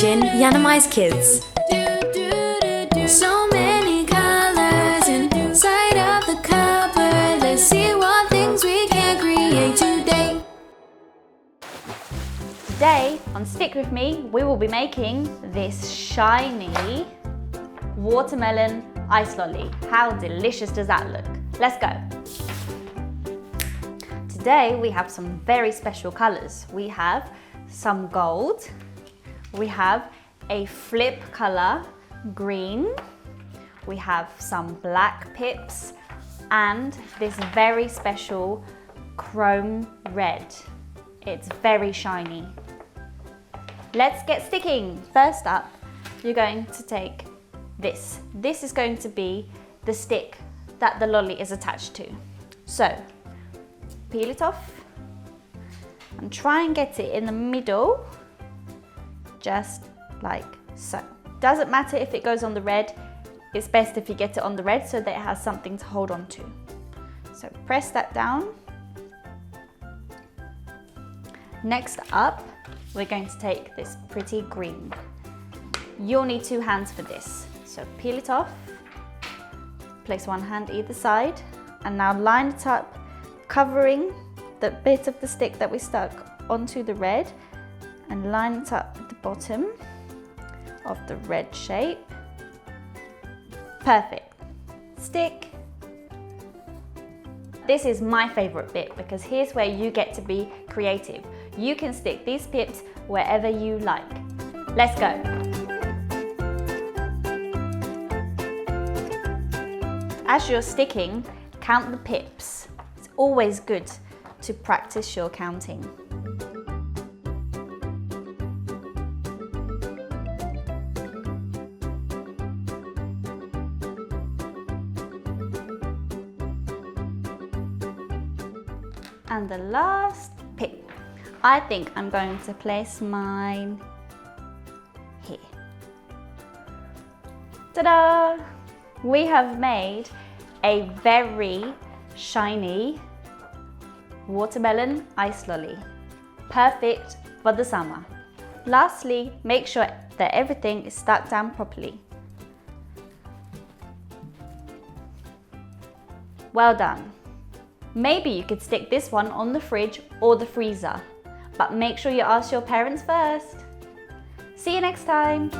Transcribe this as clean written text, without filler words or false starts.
watching Yanamize Kids. So many colors inside of the cupboard. Let's see what things we can create today. Today on Stick With Me, we will be making this shiny watermelon ice lolly. How delicious does that look? Let's go. Today we have some very special colors. We have some gold, we have a flip color, green, we have some black pips, and this very special chrome red. It's very shiny. Let's get sticking. First up, you're going to take this. This is going to be the stick that the lolly is attached to. So, peel it off and try and get it in the middle, just like so. Doesn't matter if it goes on the red, it's best if you get it on the red so that it has something to hold on to. So press that down. Next up, we're going to take this pretty green. You'll need 2 hands for this. So peel it off, place 1 hand either side, and now line it up, covering the bit of the stick that we stuck onto the red, and line it up at the bottom of the red shape. Perfect. Stick. This is my favorite bit because here's where you get to be creative. You can stick these pips wherever you like. Let's go. As you're sticking, count the pips. It's always good to practice your counting. And the last pip. I think I'm going to place mine here. Ta-da! We have made a very shiny watermelon ice lolly. Perfect for the summer. Lastly, make sure that everything is stuck down properly. Well done. Maybe you could stick this one on the fridge or the freezer, but make sure you ask your parents first. See you next time.